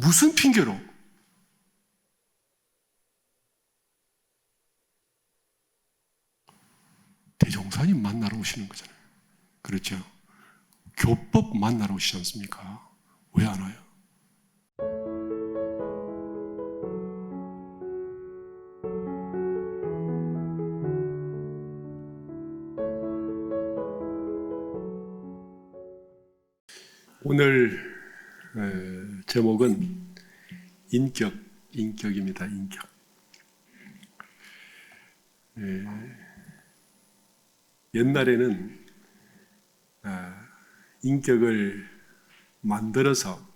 무슨 핑계로? 대종사님 만나러 오시는 거잖아요. 그렇죠? 교법 만나러 오시지 않습니까? 왜 안 와요? 오늘 제목은 인격입니다. 인격. 옛날에는 인격을 만들어서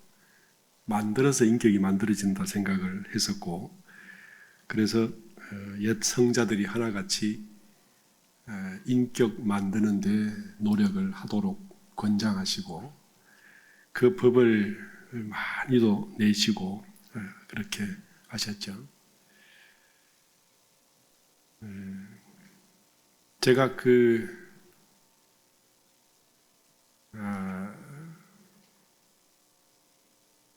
인격이 만들어진다 생각을 했었고, 그래서 옛 성자들이 하나같이 인격 만드는 데 노력을 하도록 권장하시고, 그 법을 많이도 내시고 그렇게 하셨죠. 제가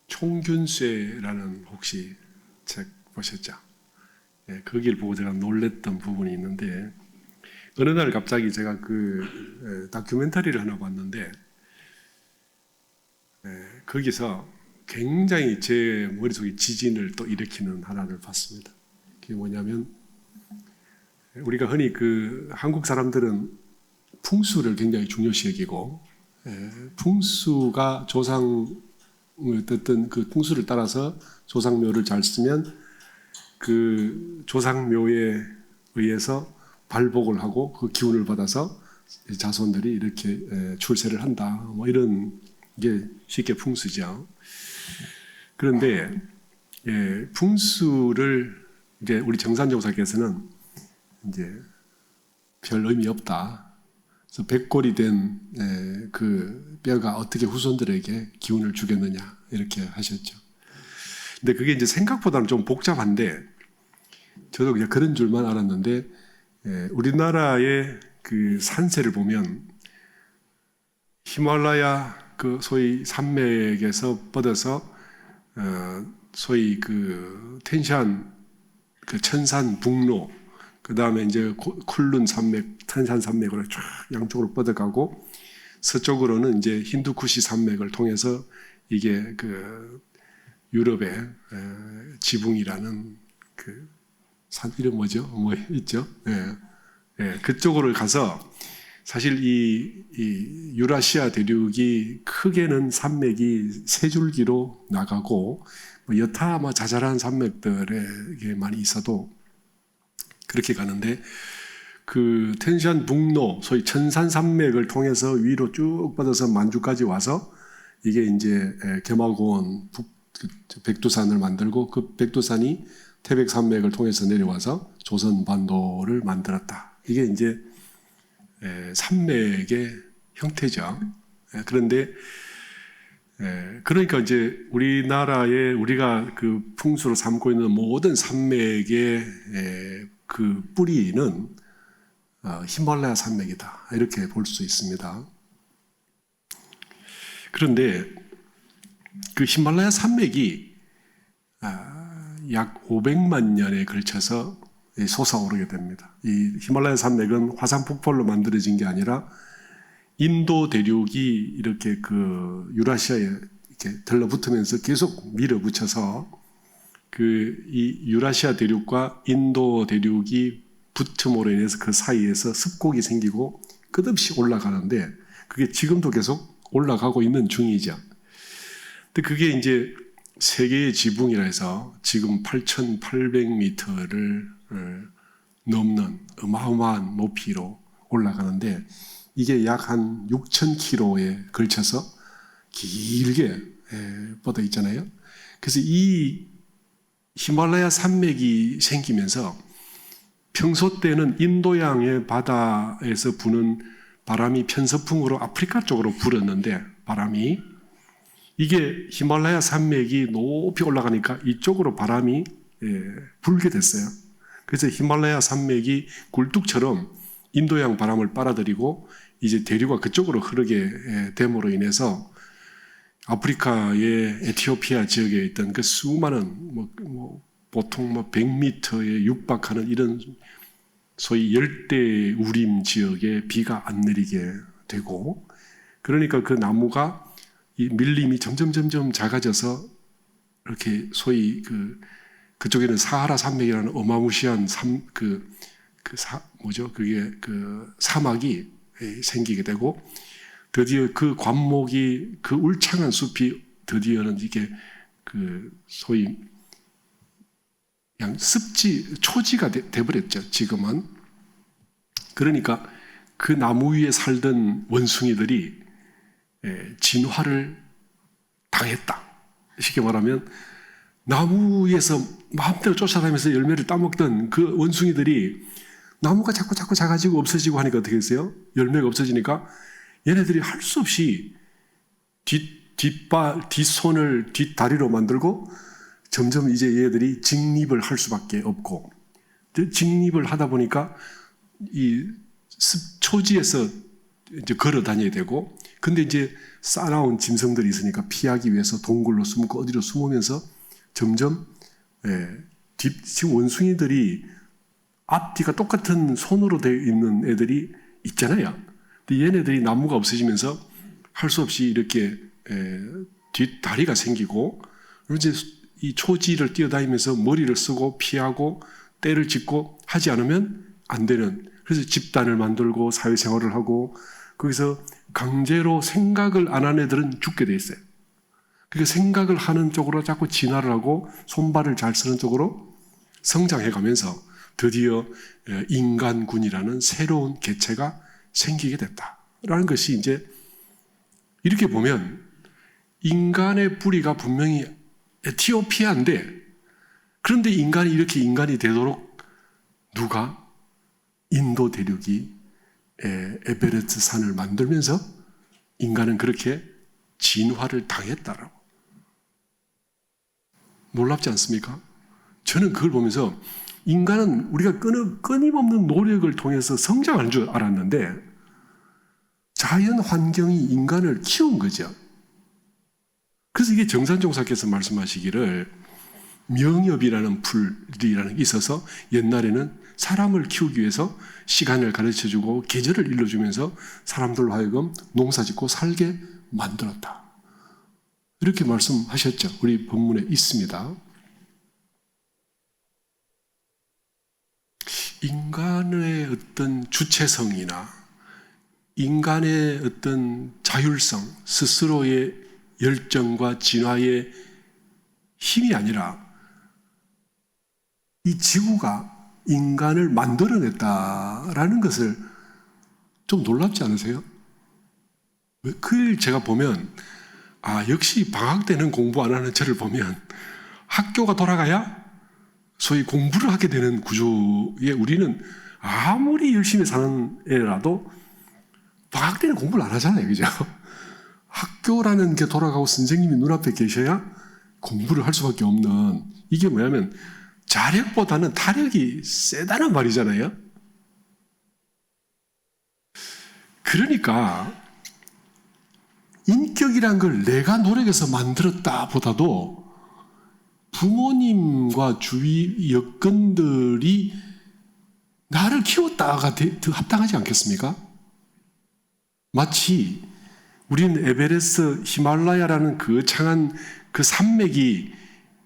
총균쇠라는 혹시 책 보셨죠? 거기를 보고 제가 놀랬던 부분이 있는데, 어느 날 갑자기 제가 다큐멘터리를 하나 봤는데, 거기서 굉장히 제 머릿속에 지진을 또 일으키는 하나를 봤습니다. 그게 뭐냐면, 우리가 흔히 한국 사람들은 풍수를 굉장히 중요시 여기고, 풍수가 어떤 그 풍수를 따라서 조상묘를 잘 쓰면 그 조상묘에 의해서 발복을 하고 그 기운을 받아서 자손들이 이렇게 출세를 한다. 뭐 이런 게 쉽게 풍수죠. 그런데 풍수를 이제 우리 정산조사께서는 이제 별 의미 없다. 그래서 백골이 된 그 뼈가 어떻게 후손들에게 기운을 주겠느냐 이렇게 하셨죠. 근데 그게 이제 생각보다는 좀 복잡한데, 저도 그냥 그런 줄만 알았는데, 우리나라의 그 산세를 보면 히말라야 그 소위 산맥에서 뻗어서 소위 그 텐샨 그 천산 북로, 그 다음에 이제 쿨룬 산맥, 텐산 산맥으로 쫙 양쪽으로 뻗어가고, 서쪽으로는 이제 힌두쿠시 산맥을 통해서 이게 그 유럽의 지붕이라는 그 산 이름 뭐죠? 뭐 있죠? 그쪽으로 가서 사실 이 유라시아 대륙이 크게는 산맥이 세 줄기로 나가고, 뭐 여타 자잘한 산맥들에 많이 있어도 그렇게 가는데, 그 텐샨 북로, 소위 천산 산맥을 통해서 위로 쭉 뻗어서 만주까지 와서 이게 이제 겸화고원 백두산을 만들고, 그 백두산이 태백산맥을 통해서 내려와서 조선반도를 만들었다. 이게 이제 산맥의 형태죠. 그런데 그러니까 이제 우리나라에 우리가 그 풍수로 삼고 있는 모든 산맥의 그 뿌리는 히말라야 산맥이다. 이렇게 볼 수 있습니다. 그런데 그 히말라야 산맥이 약 500만 년에 걸쳐서 솟아오르게 됩니다. 이 히말라야 산맥은 화산 폭발로 만들어진 게 아니라 인도 대륙이 이렇게 그 유라시아에 이렇게 들러붙으면서 계속 밀어붙여서 이 유라시아 대륙과 인도 대륙이 붙음으로 인해서 그 사이에서 습곡이 생기고 끝없이 올라가는데, 그게 지금도 계속 올라가고 있는 중이죠. 근데 그게 이제 세계의 지붕이라 해서 지금 8,800m를 넘는 어마어마한 높이로 올라가는데, 이게 약 한 6,000km에 걸쳐서 길게 뻗어 있잖아요. 그래서 이 히말라야 산맥이 생기면서 평소 때는 인도양의 바다에서 부는 바람이 편서풍으로 아프리카 쪽으로 불었는데, 바람이 이게 히말라야 산맥이 높이 올라가니까 이쪽으로 바람이 불게 됐어요. 그래서 히말라야 산맥이 굴뚝처럼 인도양 바람을 빨아들이고 이제 대류가 그쪽으로 흐르게 됨으로 인해서 아프리카의 에티오피아 지역에 있던 그 수많은 보통 100m에 육박하는 이런 소위 열대 우림 지역에 비가 안 내리게 되고, 그러니까 그 나무가 이 밀림이 점점 작아져서 이렇게 소위 그쪽에는 사하라 산맥이라는 어마무시한 사막이 생기게 되고, 드디어 그 관목이, 그 울창한 숲이 드디어는 이게 소위 그냥 초지가 돼버렸죠, 지금은. 그러니까 그 나무 위에 살던 원숭이들이 진화를 당했다. 쉽게 말하면 나무 위에서 마음대로 쫓아다니면서 열매를 따먹던 그 원숭이들이 나무가 자꾸 작아지고 없어지고 하니까 어떻게 됐어요? 열매가 없어지니까 얘네들이 할 수 없이 뒷손을 뒷다리로 만들고 점점 이제 얘들이 직립을 할 수밖에 없고, 직립을 하다 보니까 이 초지에서 이제 걸어 다녀야 되고, 근데 이제 싸나운 짐승들이 있으니까 피하기 위해서 동굴로 숨고 어디로 숨으면서 점점 지금 원숭이들이 앞뒤가 똑같은 손으로 되어 있는 애들이 있잖아요. 근데 얘네들이 나무가 없어지면서 할 수 없이 이렇게 뒷다리가 생기고, 이제 이 초지를 뛰어다니면서 머리를 쓰고 피하고 떼를 짚고 하지 않으면 안 되는, 그래서 집단을 만들고 사회생활을 하고, 거기서 강제로 생각을 안 한 애들은 죽게 돼 있어요. 그러니까 생각을 하는 쪽으로 자꾸 진화를 하고 손발을 잘 쓰는 쪽으로 성장해 가면서 드디어 인간군이라는 새로운 개체가 생기게 됐다라는 것이, 이제 이렇게 보면 인간의 뿌리가 분명히 에티오피아인데, 그런데 인간이 이렇게 인간이 되도록 누가? 인도 대륙이 에베레스트 산을 만들면서 인간은 그렇게 진화를 당했다라고. 놀랍지 않습니까? 저는 그걸 보면서 인간은 우리가 끊임없는 노력을 통해서 성장하는 줄 알았는데, 자연 환경이 인간을 키운 거죠. 그래서 이게 정산종사께서 말씀하시기를 명엽이라는 풀이라는 게 있어서 옛날에는 사람을 키우기 위해서 시간을 가르쳐주고 계절을 일러주면서 사람들로 하여금 농사짓고 살게 만들었다. 이렇게 말씀하셨죠. 우리 본문에 있습니다. 인간의 어떤 주체성이나 인간의 어떤 자율성, 스스로의 열정과 진화의 힘이 아니라 이 지구가 인간을 만들어냈다라는 것을 좀 놀랍지 않으세요? 그걸 제가 보면, 역시 방학 때는 공부 안 하는 저를 보면 학교가 돌아가야 소위 공부를 하게 되는 구조에, 우리는 아무리 열심히 사는 애라도 방학 때는 공부를 안 하잖아요. 그죠? 학교라는 게 돌아가고 선생님이 눈앞에 계셔야 공부를 할 수밖에 없는, 이게 뭐냐면 자력보다는 타력이 세다는 말이잖아요. 그러니까 인격이란 걸 내가 노력해서 만들었다 보다도 부모님과 주위 여건들이 나를 키웠다가 더 합당하지 않겠습니까? 마치 우리는 에베레스트, 히말라야라는 거창한 그 산맥이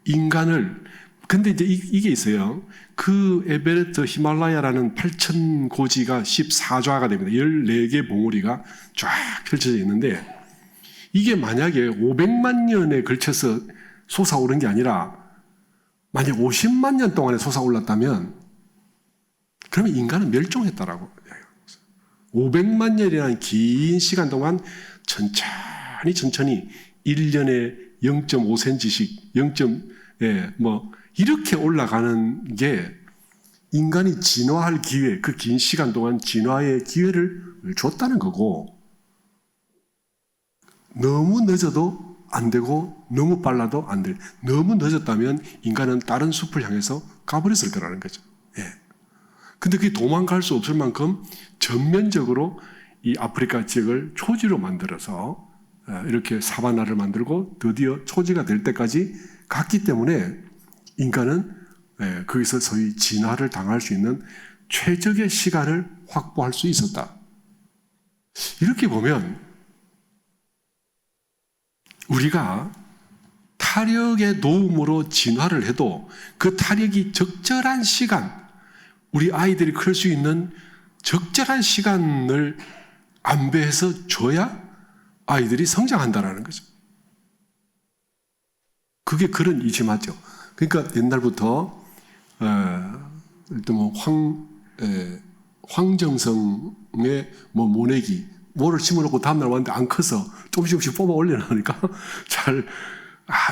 인간을, 근데 이제 이게 있어요. 그 에베레스트 히말라야라는 8,000고지가 14좌가 됩니다. 14개 봉우리가 쫙 펼쳐져 있는데, 이게 만약에 500만 년에 걸쳐서 솟아오른 게 아니라 만약 50만 년 동안에 솟아올랐다면 그러면 인간은 멸종했다라고. 500만 년이라는 긴 시간 동안 천천히 1년에 0.5cm씩 이렇게 올라가는 게 인간이 진화할 기회, 그 긴 시간 동안 진화의 기회를 줬다는 거고, 너무 늦어도 안 되고 너무 빨라도 안 돼. 너무 늦었다면 인간은 다른 숲을 향해서 가버렸을 거라는 거죠. 근데 그게 도망갈 수 없을 만큼 전면적으로 이 아프리카 지역을 초지로 만들어서 이렇게 사바나를 만들고 드디어 초지가 될 때까지 갔기 때문에 인간은 거기서 소위 진화를 당할 수 있는 최적의 시간을 확보할 수 있었다. 이렇게 보면 우리가 타력의 도움으로 진화를 해도 그 타력이 적절한 시간, 우리 아이들이 클 수 있는 적절한 시간을 안배해서 줘야 아이들이 성장한다라는 거죠. 그게 그런 이치 맞죠. 그러니까 옛날부터 일단 뭐 황정성의 뭐 모내기 뭐를 심어놓고 다음날 왔는데 안 커서 조금씩 뽑아 올려놓으니까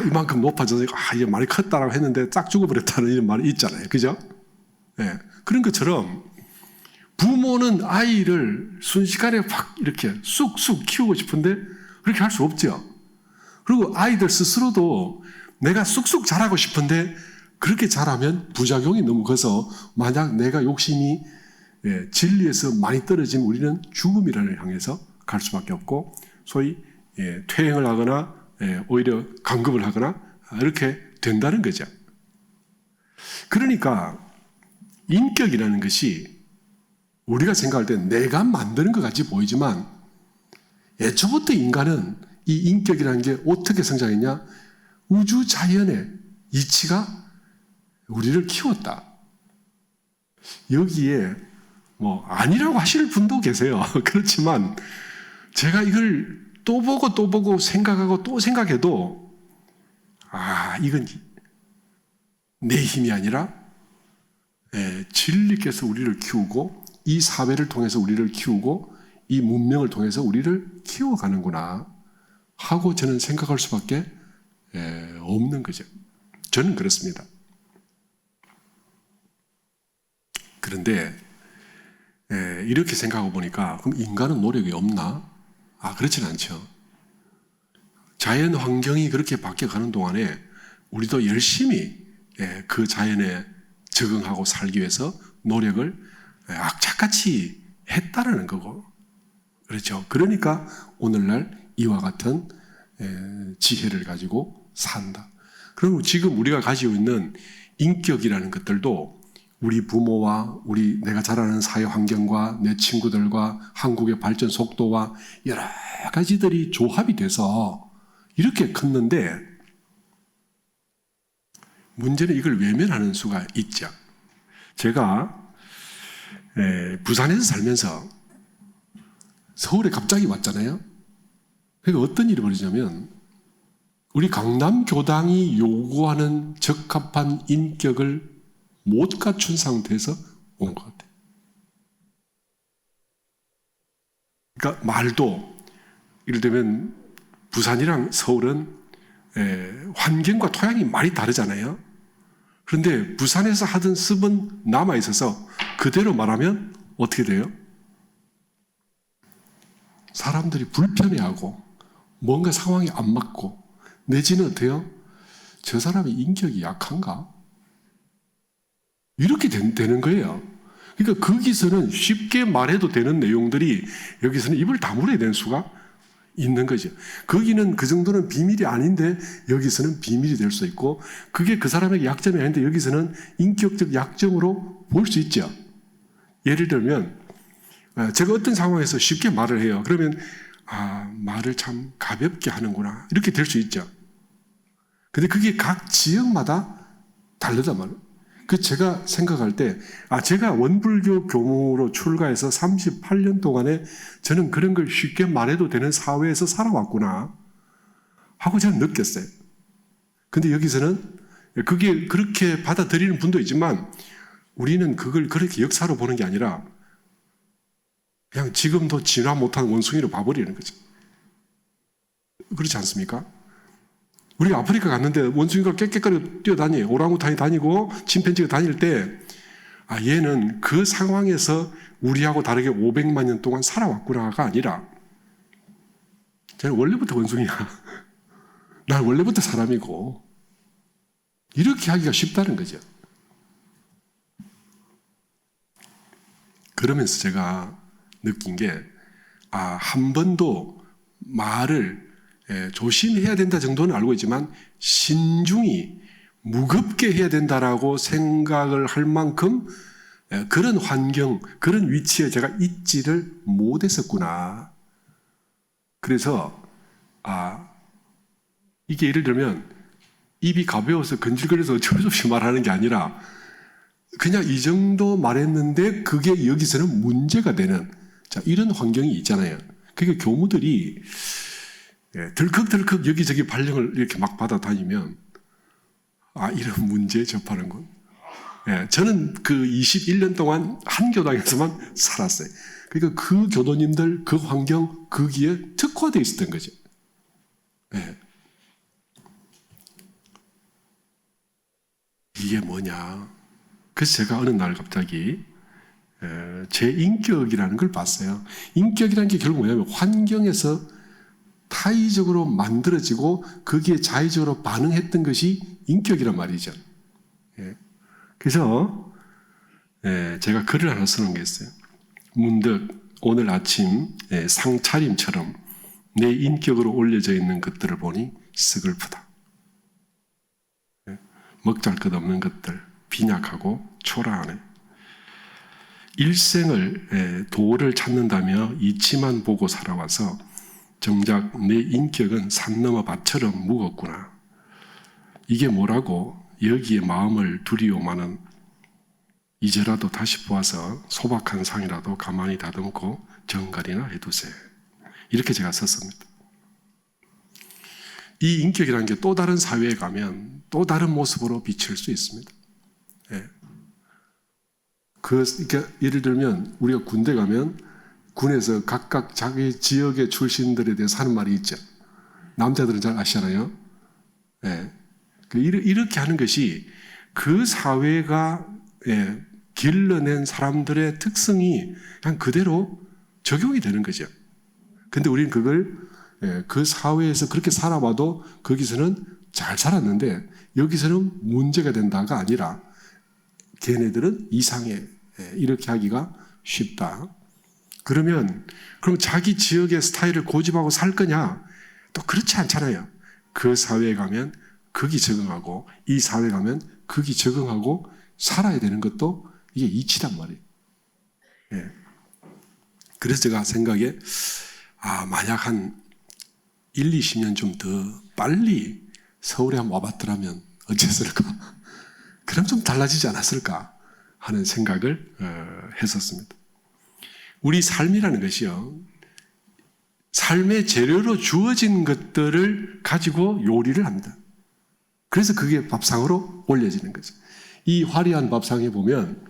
이만큼 높아져서 이제 많이 컸다라고 했는데 딱 죽어버렸다는 이런 말이 있잖아요. 그죠? 그런 것처럼 부모는 아이를 순식간에 확 이렇게 쑥쑥 키우고 싶은데 그렇게 할 수 없죠. 그리고 아이들 스스로도 내가 쑥쑥 자라고 싶은데 그렇게 자라면 부작용이 너무 커서 만약 내가 욕심이 진리에서 많이 떨어지면 우리는 죽음이라는 향해서 갈 수밖에 없고 소위 퇴행을 하거나 오히려 강급을 하거나 이렇게 된다는 거죠. 그러니까 인격이라는 것이 우리가 생각할 때 내가 만드는 것 같이 보이지만 애초부터 인간은 이 인격이라는 게 어떻게 성장했냐? 우주 자연의 이치가 우리를 키웠다. 여기에 뭐 아니라고 하실 분도 계세요. 그렇지만 제가 이걸 또 보고 생각하고 또 생각해도 이건 내 힘이 아니라 진리께서 우리를 키우고 이 사회를 통해서 우리를 키우고 이 문명을 통해서 우리를 키워가는구나 하고 저는 생각할 수밖에 없는 거죠. 저는 그렇습니다. 그런데 이렇게 생각하고 보니까 그럼 인간은 노력이 없나? 그렇지는 않죠. 자연 환경이 그렇게 바뀌어가는 동안에 우리도 열심히 그 자연에 적응하고 살기 위해서 노력을 악착같이 했다라는 거고, 그렇죠. 그러니까 오늘날 이와 같은 지혜를 가지고 산다. 그럼 지금 우리가 가지고 있는 인격이라는 것들도 우리 부모와 내가 자라는 사회 환경과 내 친구들과 한국의 발전 속도와 여러 가지들이 조합이 돼서 이렇게 컸는데 문제는 이걸 외면하는 수가 있죠. 제가 부산에서 살면서 서울에 갑자기 왔잖아요. 그러니까 어떤 일이 벌어지냐면 우리 강남교당이 요구하는 적합한 인격을 못 갖춘 상태에서 온 것 같아요. 그러니까 말도 예를 들면 부산이랑 서울은 환경과 토양이 많이 다르잖아요. 그런데 부산에서 하던 습은 남아있어서 그대로 말하면 어떻게 돼요? 사람들이 불편해하고 뭔가 상황이 안 맞고 내지는 어때요? 저 사람이 인격이 약한가? 이렇게 되는 거예요. 그러니까 거기서는 쉽게 말해도 되는 내용들이 여기서는 입을 다물어야 되는 수가 있는 거죠. 거기는 그 정도는 비밀이 아닌데 여기서는 비밀이 될 수 있고 그게 그 사람에게 약점이 아닌데 여기서는 인격적 약점으로 볼 수 있죠. 예를 들면 제가 어떤 상황에서 쉽게 말을 해요. 그러면 말을 참 가볍게 하는구나 이렇게 될 수 있죠. 근데 그게 각 지역마다 다르단 말이에요. 제가 생각할 때, 제가 원불교 교무로 출가해서 38년 동안에 저는 그런 걸 쉽게 말해도 되는 사회에서 살아왔구나 하고 저는 느꼈어요. 근데 여기서는 그게 그렇게 받아들이는 분도 있지만 우리는 그걸 그렇게 역사로 보는 게 아니라 그냥 지금도 진화 못한 원숭이로 봐버리는 거죠. 그렇지 않습니까? 우리 아프리카 갔는데 원숭이가 깨끗하게 뛰어다니요. 오랑우탄이 다니고 침팬지가 다닐 때 얘는 그 상황에서 우리하고 다르게 500만 년 동안 살아왔구나가 아니라 저는 원래부터 원숭이야. 난 원래부터 사람이고 이렇게 하기가 쉽다는 거죠. 그러면서 제가 느낀 게 한 번도 말을 조심해야 된다 정도는 알고 있지만 신중히 무겁게 해야 된다라고 생각을 할 만큼 그런 환경, 그런 위치에 제가 있지를 못했었구나. 그래서 이게 예를 들면 입이 가벼워서 건질거려서 어쩔 수 없이 말하는 게 아니라 그냥 이 정도 말했는데 그게 여기서는 문제가 되는 이런 환경이 있잖아요. 그러니까 교무들이 덜컥덜컥 여기저기 발령을 이렇게 막 받아다니면 이런 문제에 접하는군. 저는 그 21년 동안 한 교당에서만 살았어요. 그러니까 그 교도님들, 그 환경, 거기에 특화되어 있었던 거죠. 이게 뭐냐. 그래서 제가 어느 날 갑자기 제 인격이라는 걸 봤어요. 인격이라는 게 결국 뭐냐면 환경에서 타의적으로 만들어지고 거기에 자의적으로 반응했던 것이 인격이란 말이죠. 그래서 제가 글을 하나 써놓은 게 있어요. 문득 오늘 아침 상차림처럼 내 인격으로 올려져 있는 것들을 보니 서글프다. 먹잘 것 없는 것들, 빈약하고 초라하네. 일생을 도를 찾는다며 이치만 보고 살아와서 정작 내 인격은 산 너머 밭처럼 무겁구나. 이게 뭐라고 여기에 마음을 두리오마는 이제라도 다시 보아서 소박한 상이라도 가만히 다듬고 정갈이나 해두세. 이렇게 제가 썼습니다. 이 인격이라는 게 또 다른 사회에 가면 또 다른 모습으로 비칠 수 있습니다. 그러니까 예를 들면 우리가 군대 가면 군에서 각각 자기 지역의 출신들에 대해서 하는 말이 있죠. 남자들은 잘 아시잖아요. 이렇게 하는 것이 그 사회가 길러낸 사람들의 특성이 그냥 그대로 적용이 되는 거죠. 근데 우리는 그걸 그 사회에서 그렇게 살아봐도 거기서는 잘 살았는데 여기서는 문제가 된다가 아니라 걔네들은 이상해. 이렇게 하기가 쉽다. 그럼 자기 지역의 스타일을 고집하고 살 거냐? 또 그렇지 않잖아요. 그 사회에 가면 거기 적응하고 이 사회에 가면 거기 적응하고 살아야 되는 것도 이게 이치단 말이에요. 그래서 제가 생각에 만약 한 1, 20년 좀 더 빨리 서울에 한번 와봤더라면 어땠을까? 그럼 좀 달라지지 않았을까 하는 생각을 했었습니다. 우리 삶이라는 것이요, 삶의 재료로 주어진 것들을 가지고 요리를 합니다. 그래서 그게 밥상으로 올려지는 거죠. 이 화려한 밥상에 보면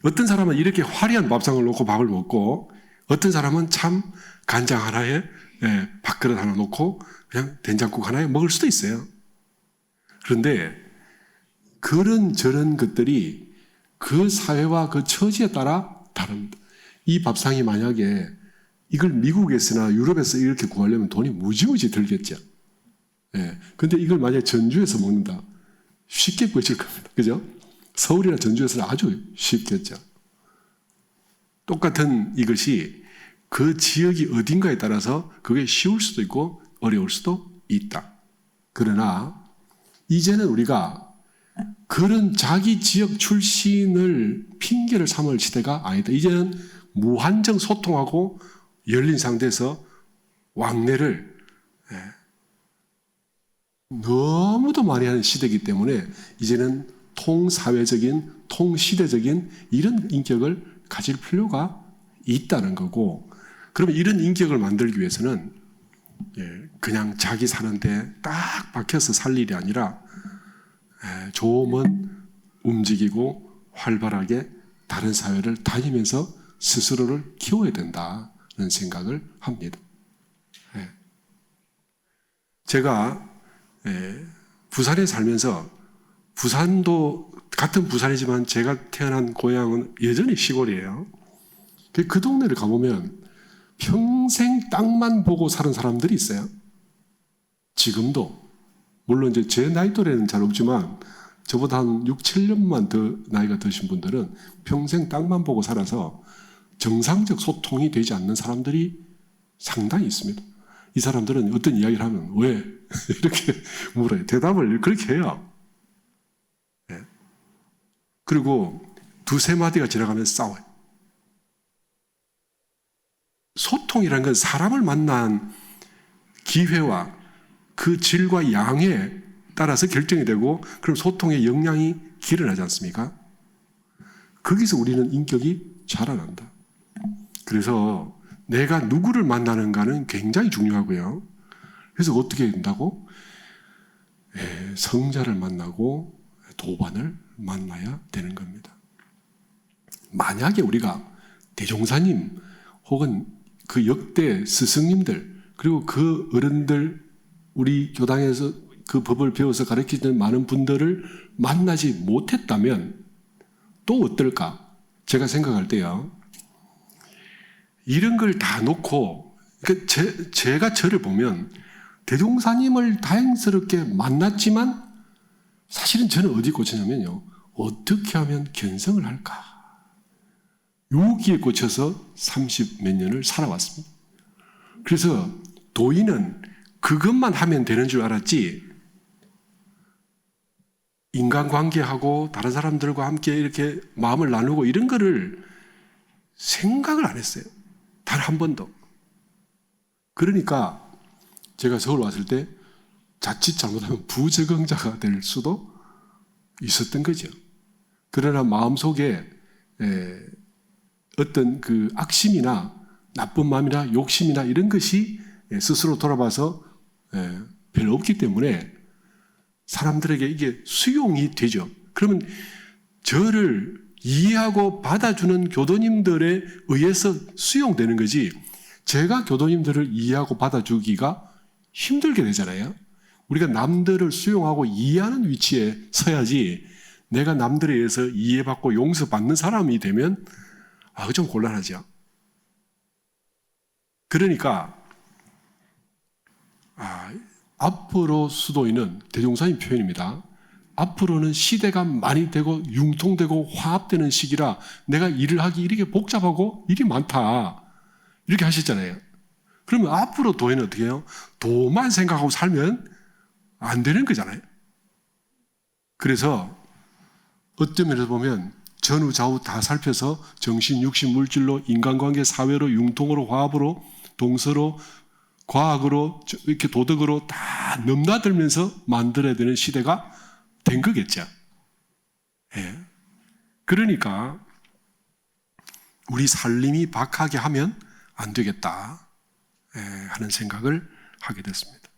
어떤 사람은 이렇게 화려한 밥상을 놓고 밥을 먹고 어떤 사람은 참 간장 하나에 밥그릇 하나 놓고 그냥 된장국 하나에 먹을 수도 있어요. 그런데 그런 저런 것들이 그 사회와 그 처지에 따라 다릅니다. 이 밥상이 만약에 이걸 미국에서나 유럽에서 이렇게 구하려면 돈이 무지무지 들겠죠. 근데 이걸 만약에 전주에서 먹는다. 쉽게 구해질 겁니다. 그죠? 서울이나 전주에서는 아주 쉽겠죠. 똑같은 이것이 그 지역이 어딘가에 따라서 그게 쉬울 수도 있고 어려울 수도 있다. 그러나 이제는 우리가 그런 자기 지역 출신을 핑계를 삼을 시대가 아니다. 이제는 무한정 소통하고 열린 상태에서 왕래를 너무도 많이 하는 시대이기 때문에 이제는 통사회적인, 통시대적인 이런 인격을 가질 필요가 있다는 거고, 그러면 이런 인격을 만들기 위해서는 그냥 자기 사는데 딱 박혀서 살 일이 아니라 조금은 움직이고 활발하게 다른 사회를 다니면서 스스로를 키워야 된다는 생각을 합니다. 제가 부산에 살면서, 부산도 같은 부산이지만 제가 태어난 고향은 여전히 시골이에요. 그 동네를 가보면 평생 땅만 보고 사는 사람들이 있어요. 지금도. 물론 이제 제 나이 또래는 잘 없지만 저보다 한 6, 7년만 더 나이가 드신 분들은 평생 땅만 보고 살아서 정상적 소통이 되지 않는 사람들이 상당히 있습니다. 이 사람들은 어떤 이야기를 하면 왜? 이렇게 물어요. 대답을 그렇게 해요. 네. 그리고 두세 마디가 지나가면 싸워요. 소통이라는 건 사람을 만난 기회와 그 질과 양에 따라서 결정이 되고, 그럼 소통의 역량이 길어나지 않습니까? 거기서 우리는 인격이 자라난다. 그래서 내가 누구를 만나는가는 굉장히 중요하고요. 그래서 어떻게 된다고? 성자를 만나고 도반을 만나야 되는 겁니다. 만약에 우리가 대종사님 혹은 그 역대 스승님들 그리고 그 어른들, 우리 교당에서 그 법을 배워서 가르치는 많은 분들을 만나지 못했다면 또 어떨까? 제가 생각할 때요, 이런 걸 다 놓고, 그러니까 제가 저를 보면 대종사님을 다행스럽게 만났지만 사실은 저는 어디 꽂히냐면요, 어떻게 하면 견성을 할까? 여기에 꽂혀서 30 몇 년을 살아왔습니다. 그래서 도인은 그것만 하면 되는 줄 알았지, 인간관계하고 다른 사람들과 함께 이렇게 마음을 나누고 이런 거를 생각을 안 했어요. 단 한 번도. 그러니까 제가 서울 왔을 때 자칫 잘못하면 부적응자가 될 수도 있었던 거죠. 그러나 마음속에 어떤 그 악심이나 나쁜 마음이나 욕심이나 이런 것이 스스로 돌아봐서 별로 없기 때문에 사람들에게 이게 수용이 되죠. 그러면 저를 이해하고 받아주는 교도님들에 의해서 수용되는 거지, 제가 교도님들을 이해하고 받아주기가 힘들게 되잖아요. 우리가 남들을 수용하고 이해하는 위치에 서야지, 내가 남들에 의해서 이해받고 용서받는 사람이 되면 좀 곤란하죠. 그러니까 앞으로 수도인은 대종사님 표현입니다. 앞으로는 시대가 많이 되고 융통되고 화합되는 시기라 내가 일을 하기 이렇게 복잡하고 일이 많다, 이렇게 하셨잖아요. 그러면 앞으로 도인은 어떻게 해요? 도만 생각하고 살면 안 되는 거잖아요. 그래서 어떤 면에서 보면 전후 좌우 다 살펴서 정신, 육신, 물질로, 인간관계, 사회로, 융통으로, 화합으로, 동서로, 과학으로, 이렇게 도덕으로 다 넘나들면서 만들어야 되는 시대가 된 거겠죠. 그러니까 우리 살림이 박하게 하면 안 되겠다 하는 생각을 하게 됐습니다.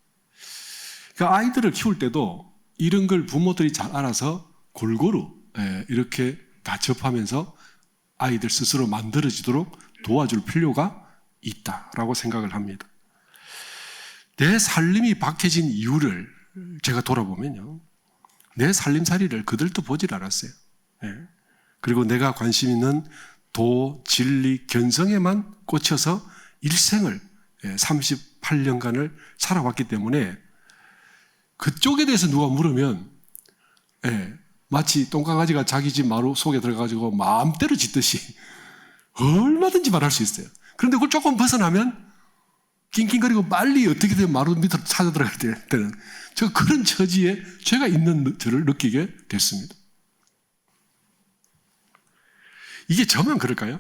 그러니까 아이들을 키울 때도 이런 걸 부모들이 잘 알아서 골고루 이렇게 다 접하면서 아이들 스스로 만들어지도록 도와줄 필요가 있다라고 생각을 합니다. 내 살림이 박해진 이유를 제가 돌아보면요, 내 살림살이를 그들도 보질 않았어요. 그리고 내가 관심 있는 도, 진리, 견성에만 꽂혀서 일생을 38년간을 살아왔기 때문에 그쪽에 대해서 누가 물으면 마치 똥강아지가 자기 집 마루 속에 들어가가지고 마음대로 짖듯이 얼마든지 말할 수 있어요. 그런데 그걸 조금 벗어나면 낑낑거리고 빨리 어떻게든 마루 밑으로 찾아 들어갈 때는 제가 그런 처지에 제가 있는 저를 느끼게 됐습니다. 이게 저만 그럴까요?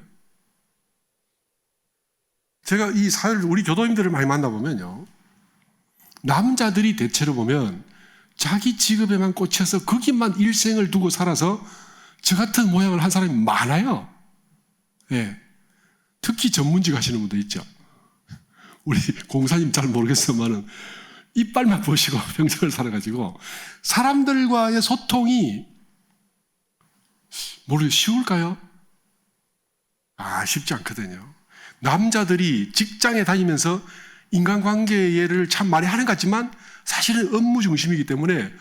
제가 이 사회를, 우리 교도님들을 많이 만나보면요, 남자들이 대체로 보면 자기 직업에만 꽂혀서 거기만 일생을 두고 살아서 저 같은 모양을 한 사람이 많아요. 특히 전문직 하시는 분들 있죠. 우리 공사님 잘 모르겠지만은 이빨만 보시고 평생을 살아가지고 사람들과의 소통이 쉬울까요? 쉽지 않거든요. 남자들이 직장에 다니면서 인간관계를 참 많이 하는 것 같지만 사실은 업무 중심이기 때문에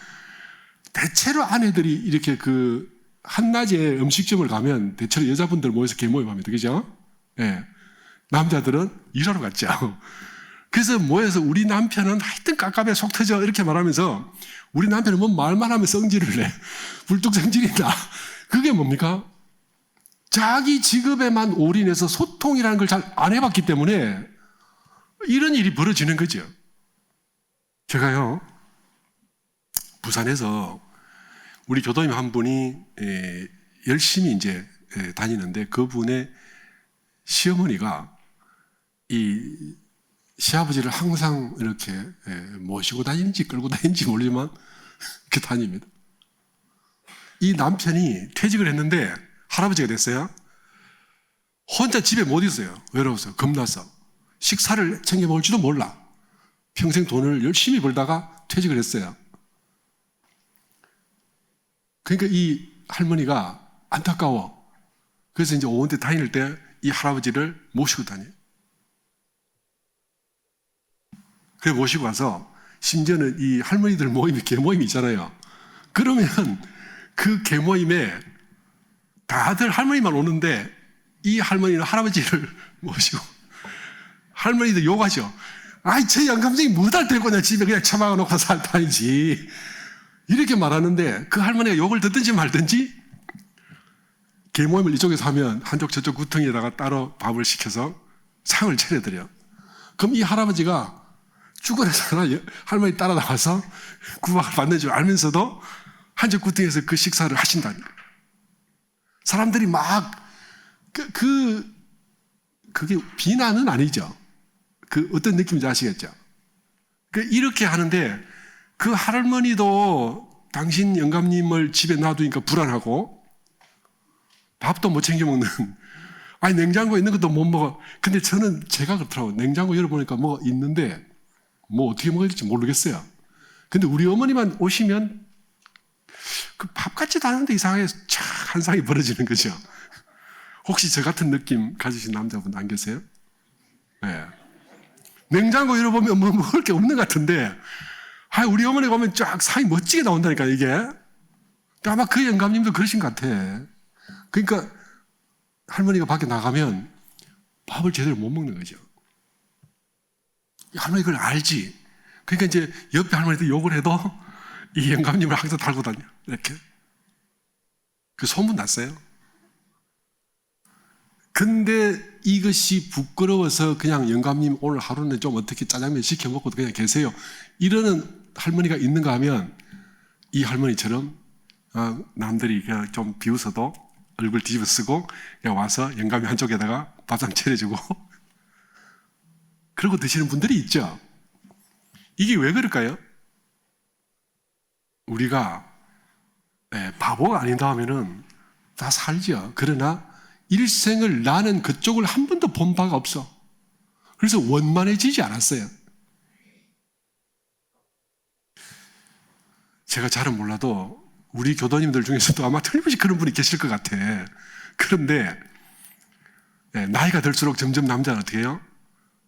대체로 아내들이 이렇게 그 한낮에 음식점을 가면 대체로 여자분들 모여서 개모임합니다. 그죠? 남자들은 일하러 갔죠. 그래서 모여서 우리 남편은 하여튼 깝깝해 속 터져 이렇게 말하면서 우리 남편은 뭐 말만 하면 성질을 내. 불뚝성질이다. 그게 뭡니까? 자기 직업에만 올인해서 소통이라는 걸 잘 안 해봤기 때문에 이런 일이 벌어지는 거죠. 제가요, 부산에서 우리 교도님 한 분이 열심히 이제 다니는데 그분의 시어머니가 이 시아버지를 항상 이렇게 모시고 다니는지 끌고 다니는지 모르지만 이렇게 다닙니다. 이 남편이 퇴직을 했는데 할아버지가 됐어요. 혼자 집에 못 있어요. 외로워서, 겁나서. 식사를 챙겨 먹을지도 몰라. 평생 돈을 열심히 벌다가 퇴직을 했어요. 그러니까 이 할머니가 안타까워. 그래서 이제 오후 때 다닐 때 이 할아버지를 모시고 다녀요. 그래 모시고 가서 심지어는 이 할머니들 모임이 개모임이 있잖아요. 그러면 그 개모임에 다들 할머니만 오는데 이 할머니는 할아버지를 모시고 할머니들 욕하죠. 아이 저 영감쟁이 뭐달 데리고 그냥 집에 그냥 처박아 놓고 살다니지 이렇게 말하는데 그 할머니가 욕을 듣든지 말든지 개모임을 이쪽에서 하면 한쪽 저쪽 구덩이에다가 따로 밥을 시켜서 상을 차려드려. 그럼 이 할아버지가 죽어내서 할머니 따라 나와서 구박을 받는 줄 알면서도 한쪽 구덩이에서 그 식사를 하신다니까. 사람들이 막 그게 비난은 아니죠. 그 어떤 느낌인지 아시겠죠? 이렇게 하는데 그 할머니도 당신 영감님을 집에 놔두니까 불안하고 밥도 못 챙겨 먹는 아니 냉장고에 있는 것도 못 먹어. 근데 저는 제가 그렇더라고요. 냉장고 열어보니까 뭐가 있는데 뭐 어떻게 먹어야 될지 모르겠어요. 근데 우리 어머니만 오시면 그 밥 같지도 않은데 이상하게 촥 한 상이 벌어지는 거죠. 혹시 저 같은 느낌 가지신 남자분 안 계세요? 네. 냉장고 열어보면 뭐 먹을 게 없는 것 같은데 우리 어머니가 오면 쫙 상이 멋지게 나온다니까 이게. 아마 그 영감님도 그러신 것 같아. 그러니까 할머니가 밖에 나가면 밥을 제대로 못 먹는 거죠. 할머니 그걸 알지. 그러니까 이제 옆에 할머니도 욕을 해도 이 영감님을 항상 달고 다녀. 이렇게. 그 소문 났어요. 근데 이것이 부끄러워서 그냥 영감님 오늘 하루는 좀 어떻게 짜장면 시켜 먹고 그냥 계세요. 이러는 할머니가 있는가 하면 이 할머니처럼 남들이 그냥 좀 비웃어도 얼굴 뒤집어 쓰고 그냥 와서 영감이 한쪽에다가 밥상 차려주고 그러고 드시는 분들이 있죠. 이게 왜 그럴까요? 우리가 바보가 아니다 하면은 다 살죠. 그러나 일생을 나는 그쪽을 한 번도 본 바가 없어. 그래서 원만해지지 않았어요. 제가 잘은 몰라도 우리 교도님들 중에서도 아마 틀림없이 그런 분이 계실 것 같아. 그런데 나이가 들수록 점점 남자는 어떻게 해요?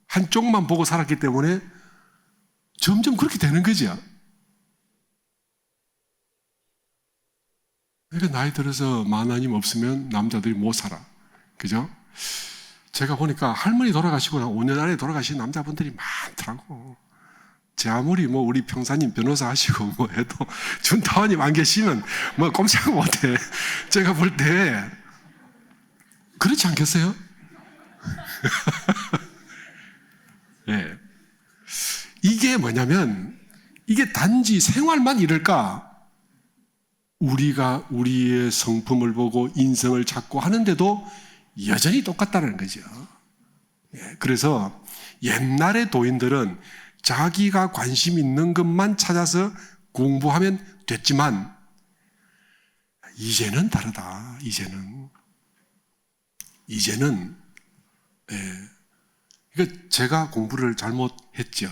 한쪽만 보고 살았기 때문에 점점 그렇게 되는 거죠. 그러니까 나이 들어서 만화님 없으면 남자들이 못 살아. 그죠? 제가 보니까 할머니 돌아가시고 난 5년 안에 돌아가신 남자분들이 많더라고. 제 아무리 뭐 우리 평사님 변호사 하시고 뭐 해도 준타원님 안 계시면 뭐 꼼짝 못해. 제가 볼 때 그렇지 않겠어요? 네. 이게 뭐냐면 이게 단지 생활만 이럴까? 우리가 우리의 성품을 보고 인성을 찾고 하는데도 여전히 똑같다는 거죠. 그래서 옛날의 도인들은 자기가 관심 있는 것만 찾아서 공부하면 됐지만 이제는 다르다. 이제는 그러니까 제가 공부를 잘못했죠.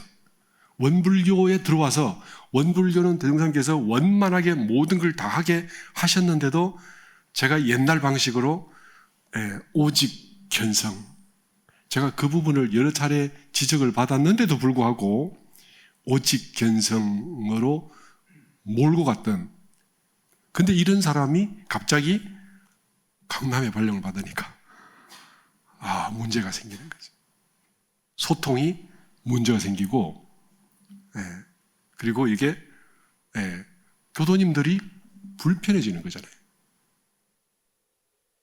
원불교에 들어와서 원불교는 대종사님께서 원만하게 모든 걸 다 하게 하셨는데도 제가 옛날 방식으로 오직 견성, 제가 그 부분을 여러 차례 지적을 받았는데도 불구하고 오직 견성으로 몰고 갔던, 근데 이런 사람이 갑자기 강남에 발령을 받으니까 문제가 생기는 거죠. 소통이 문제가 생기고, 그리고 이게 교도님들이 불편해지는 거잖아요.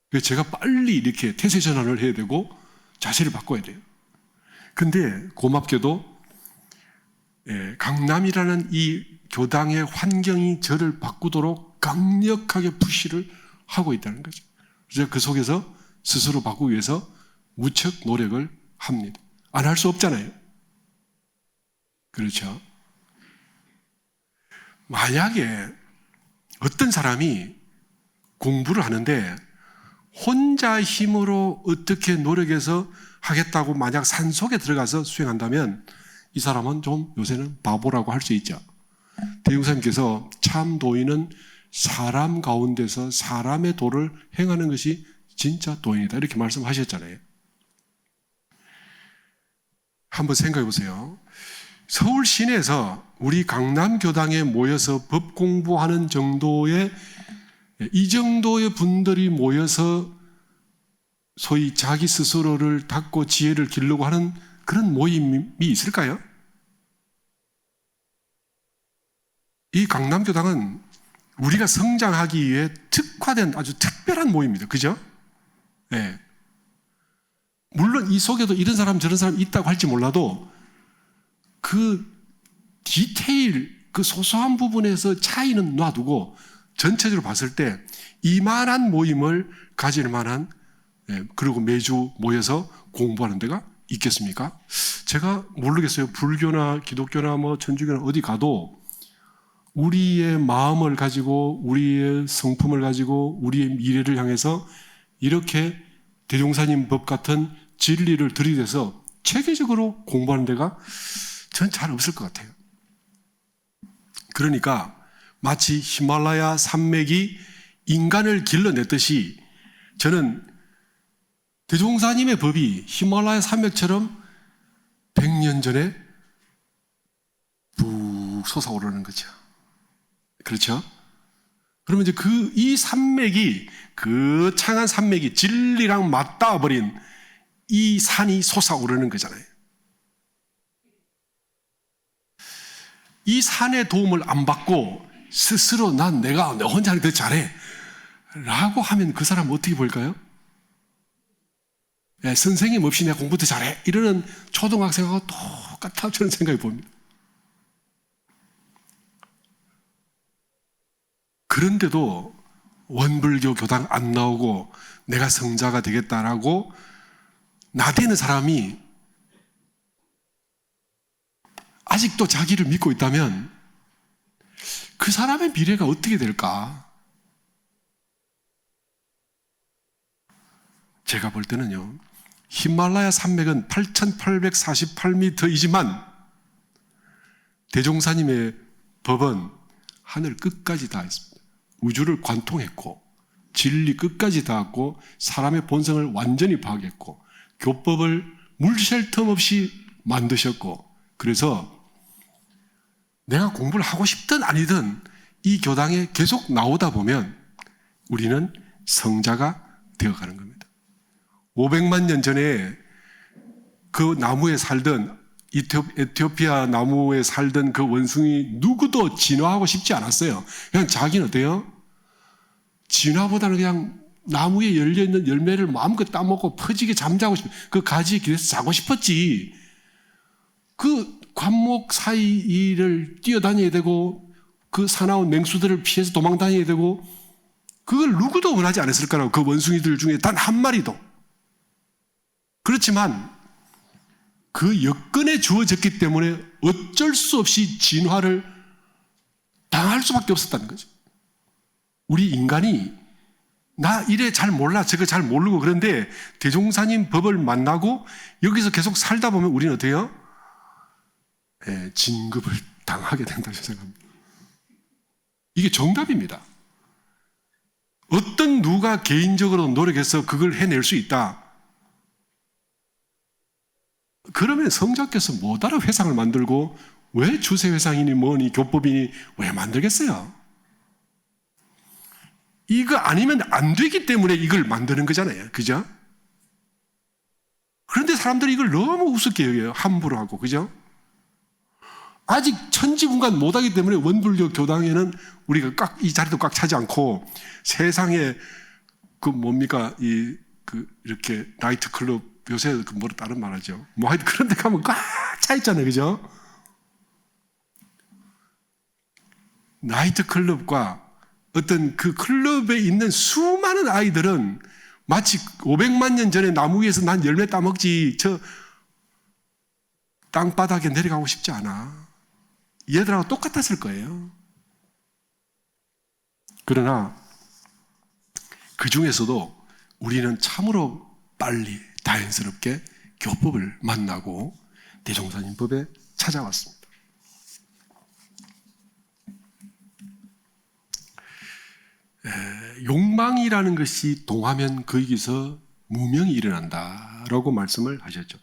그래서 제가 빨리 이렇게 태세 전환을 해야 되고 자세를 바꿔야 돼요. 근데 고맙게도 강남이라는 이 교당의 환경이 저를 바꾸도록 강력하게 푸시를 하고 있다는 거죠. 그래서 그 속에서 스스로 바꾸기 위해서 무척 노력을 합니다. 안 할 수 없잖아요. 그렇죠? 만약에 어떤 사람이 공부를 하는데 혼자 힘으로 어떻게 노력해서 하겠다고 만약 산속에 들어가서 수행한다면 이 사람은 좀 요새는 바보라고 할 수 있죠. 대종사님께서 참 도인은 사람 가운데서 사람의 도를 행하는 것이 진짜 도인이다 이렇게 말씀하셨잖아요. 한번 생각해 보세요. 서울 시내에서 우리 강남교당에 모여서 법 공부하는 정도의 이 정도의 분들이 모여서 소위 자기 스스로를 닦고 지혜를 기르려고 하는 그런 모임이 있을까요? 이 강남교당은 우리가 성장하기 위해 특화된 아주 특별한 모임입니다. 그죠? 네. 물론 이 속에도 이런 사람 저런 사람 있다고 할지 몰라도 그 디테일, 그 소소한 부분에서 차이는 놔두고 전체적으로 봤을 때 이만한 모임을 가질 만한 그리고 매주 모여서 공부하는 데가 있겠습니까? 제가 모르겠어요. 불교나 기독교나 뭐 천주교나 어디 가도 우리의 마음을 가지고 우리의 성품을 가지고 우리의 미래를 향해서 이렇게 대종사님 법 같은 진리를 들이대서 체계적으로 공부하는 데가 전 잘 없을 것 같아요. 그러니까 마치 히말라야 산맥이 인간을 길러냈듯이 저는 대종사님의 법이 히말라야 산맥처럼 100년 전에 푹 솟아오르는 거죠. 그렇죠? 그러면 이제 이 산맥이, 그 창한 산맥이 진리랑 맞닿아버린 이 산이 솟아오르는 거잖아요. 이 산의 도움을 안 받고 스스로 내가 혼자 하는 게 더 잘해 라고 하면 그 사람 어떻게 볼까요? 선생님 없이 내가 공부 더 잘해 이러는 초등학생하고 똑같아 저는 생각이 봅니다. 그런데도 원불교 교당 안 나오고 내가 성자가 되겠다라고 나대는 사람이 아직도 자기를 믿고 있다면 그 사람의 미래가 어떻게 될까? 제가 볼 때는요, 히말라야 산맥은 8,848m이지만 대종사님의 법은 하늘 끝까지 닿았습니다. 우주를 관통했고 진리 끝까지 닿았고 사람의 본성을 완전히 파악했고 교법을 물샐 틈 없이 만드셨고 그래서 내가 공부를 하고 싶든 아니든 이 교당에 계속 나오다 보면 우리는 성자가 되어가는 겁니다. 500만 년 전에 그 나무에 살던 에티오피아 나무에 살던 그 원숭이 누구도 진화하고 싶지 않았어요. 그냥 자기는 어때요? 진화보다는 그냥 나무에 열려있는 열매를 마음껏 따먹고 퍼지게 잠자고 싶어. 그 가지에 기대서 자고 싶었지. 그 관목 사이를 뛰어다녀야 되고 그 사나운 맹수들을 피해서 도망다녀야 되고 그걸 누구도 원하지 않았을 거라고 그 원숭이들 중에 단 한 마리도. 그렇지만 그 여건에 주어졌기 때문에 어쩔 수 없이 진화를 당할 수밖에 없었다는 거죠. 우리 인간이 나 이래 잘 몰라 저거 잘 모르고 그런데 대종사님 법을 만나고 여기서 계속 살다 보면 우리는 어때요? 진급을 당하게 된다고 생각합니다. 이게 정답입니다. 어떤 누가 개인적으로 노력해서 그걸 해낼 수 있다. 그러면 성자께서 뭐하러 회상을 만들고 왜 주세회상이니 뭐니 교법이니 왜 만들겠어요? 이거 아니면 안 되기 때문에 이걸 만드는 거잖아요. 그죠? 그런데 사람들이 이걸 너무 우습게 여겨요. 함부로 하고. 그죠? 아직 천지분간 못하기 때문에 원불교 교당에는 우리가 이 자리도 꽉 차지 않고 세상에 그 뭡니까 이렇게 나이트클럽 요새 그 뭐로 다른 말하죠. 뭐 하여튼 그런 데 가면 꽉 차 있잖아요. 그죠? 나이트 클럽과 어떤 그 클럽에 있는 수많은 아이들은 마치 500만 년 전에 나무 위에서 난 열매 따먹지 저 땅바닥에 내려가고 싶지 않아. 얘들하고 똑같았을 거예요. 그러나 그 중에서도 우리는 참으로 빨리 자연스럽게 교법을 만나고 대종사님법에 찾아왔습니다. 욕망이라는 것이 동하면 거기서 무명이 일어난다라고 말씀을 하셨죠.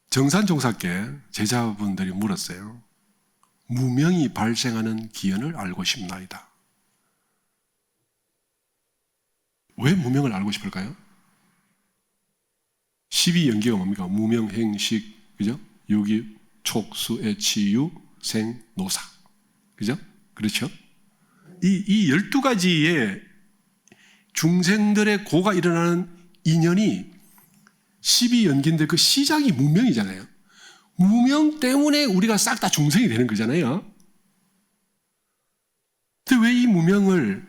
정산종사께 제자분들이 물었어요. 무명이 발생하는 기원을 알고 싶나이다. 왜 무명을 알고 싶을까요? 12연계가 뭡니까? 무명, 행식, 그죠? 유기, 촉수, 애치, 유, 생, 노사. 그죠? 그렇죠? 이 12가지의 중생들의 고가 일어나는 인연이 12연기인데 그 시작이 무명이잖아요. 무명 때문에 우리가 싹 다 중생이 되는 거잖아요. 근데 왜 이 무명을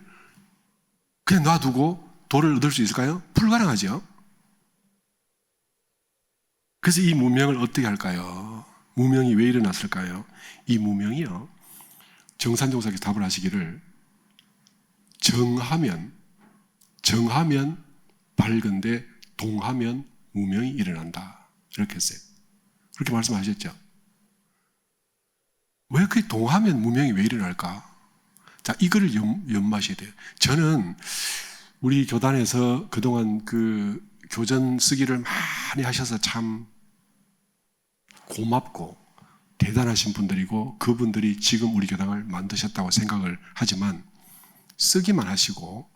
그냥 놔두고 도를 얻을 수 있을까요? 불가능하죠. 그래서 이 무명을 어떻게 할까요? 무명이 왜 일어났을까요? 이 무명이요. 정산종사께서 답을 하시기를 정하면 밝은데 동하면 무명이 일어난다. 이렇게 했어요. 그렇게 말씀하셨죠. 왜 그 동하면 무명이 왜 일어날까? 자, 이거를 연마셔야 돼요. 저는 우리 교단에서 그동안 그 교전 쓰기를 많이 하셔서 참 고맙고 대단하신 분들이고 그분들이 지금 우리 교단을 만드셨다고 생각을 하지만 쓰기만 하시고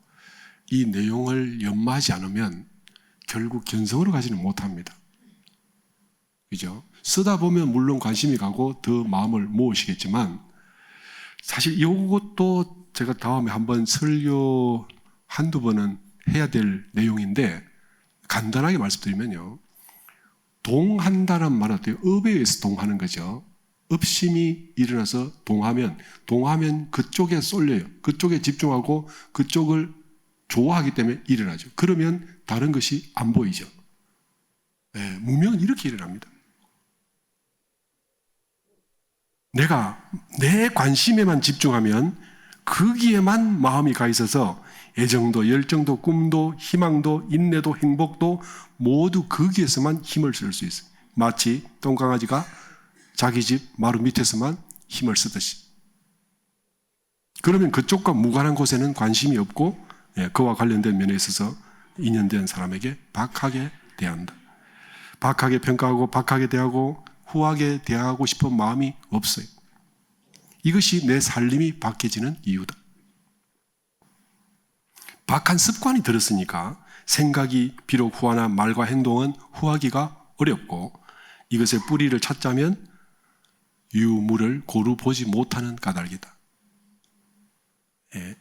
이 내용을 연마하지 않으면 결국 견성으로 가지는 못합니다. 그죠? 쓰다 보면 물론 관심이 가고 더 마음을 모으시겠지만 사실 이것도 제가 다음에 한번 설교 한두 번은 해야 될 내용인데 간단하게 말씀드리면요. 동한다는 말은 어때요? 업에 의해서 동하는 거죠. 업심이 일어나서 동하면 그쪽에 쏠려요. 그쪽에 집중하고 그쪽을 좋아하기 때문에 일어나죠. 그러면 다른 것이 안 보이죠. 네, 무명은 이렇게 일어납니다. 내가 내 관심에만 집중하면 거기에만 마음이 가 있어서 애정도, 열정도, 꿈도, 희망도, 인내도, 행복도 모두 거기에서만 힘을 쓸 수 있어요. 마치 똥강아지가 자기 집 마루 밑에서만 힘을 쓰듯이. 그러면 그쪽과 무관한 곳에는 관심이 없고 그와 관련된 면에 있어서 인연된 사람에게 박하게 대한다. 박하게 평가하고 박하게 대하고 후하게 대하고 싶은 마음이 없어요. 이것이 내 살림이 박해지는 이유다. 박한 습관이 들었으니까 생각이 비록 후하나 말과 행동은 후하기가 어렵고 이것의 뿌리를 찾자면 유물을 고루 보지 못하는 까닭이다.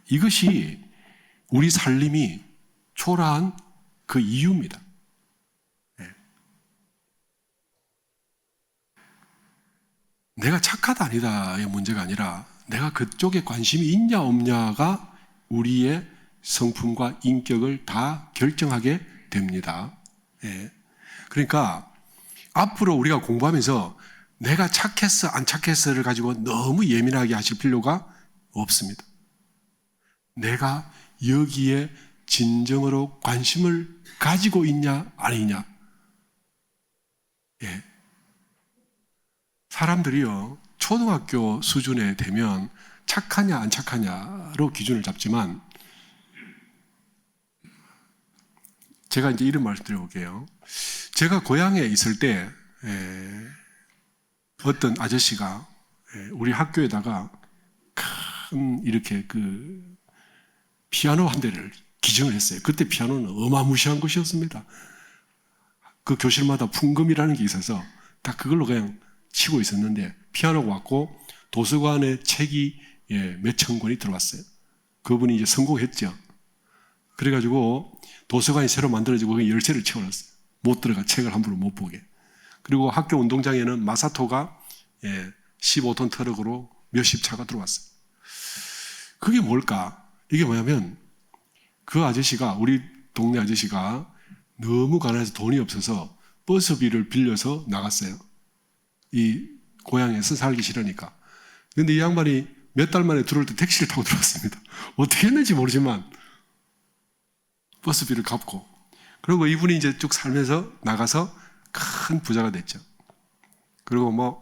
이것이 우리 살림이 초라한 그 이유입니다. 내가 착하다 아니다의 문제가 아니라 내가 그쪽에 관심이 있냐 없냐가 우리의 성품과 인격을 다 결정하게 됩니다. 그러니까 앞으로 우리가 공부하면서 내가 착했어 안 착했어를 가지고 너무 예민하게 하실 필요가 없습니다. 내가 여기에 진정으로 관심을 가지고 있냐 아니냐. 사람들이요 초등학교 수준에 되면 착하냐 안 착하냐로 기준을 잡지만 제가 이제 이런 말씀 드려볼게요. 제가 고향에 있을 때 어떤 아저씨가 우리 학교에다가 큰 이렇게 그 피아노 한 대를 기증을 했어요. 그때 피아노는 어마무시한 것이었습니다. 그 교실마다 풍금이라는 게 있어서 다 그걸로 그냥 치고 있었는데 피아노가 왔고 도서관에 책이 몇천 권이 들어왔어요. 그분이 이제 성공했죠. 그래가지고 도서관이 새로 만들어지고 열쇠를 채워놨어요. 못 들어가. 책을 함부로 못 보게. 그리고 학교 운동장에는 마사토가 15톤 트럭으로 몇십 차가 들어왔어요. 그게 뭘까? 이게 뭐냐면 그 아저씨가, 우리 동네 아저씨가 너무 가난해서 돈이 없어서 버스비를 빌려서 나갔어요. 이 고향에서 살기 싫으니까. 근데 이 양반이 몇 달 만에 들어올 때 택시를 타고 들어왔습니다. 어떻게 했는지 모르지만 버스비를 갚고, 그리고 이분이 이제 쭉 살면서 나가서 큰 부자가 됐죠. 그리고 뭐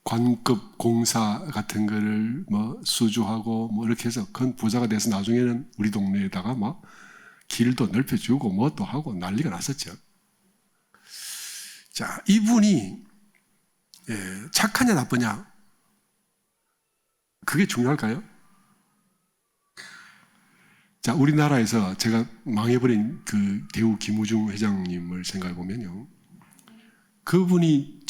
관급 공사 같은 거를 뭐 수주하고 뭐 이렇게 해서 큰 부자가 돼서 나중에는 우리 동네에다가 막 길도 넓혀주고 뭐 또 하고 난리가 났었죠. 자, 이분이 착하냐 나쁘냐, 그게 중요할까요? 자, 우리나라에서 제가 망해버린 그 대우 김우중 회장님을 생각해 보면요, 그분이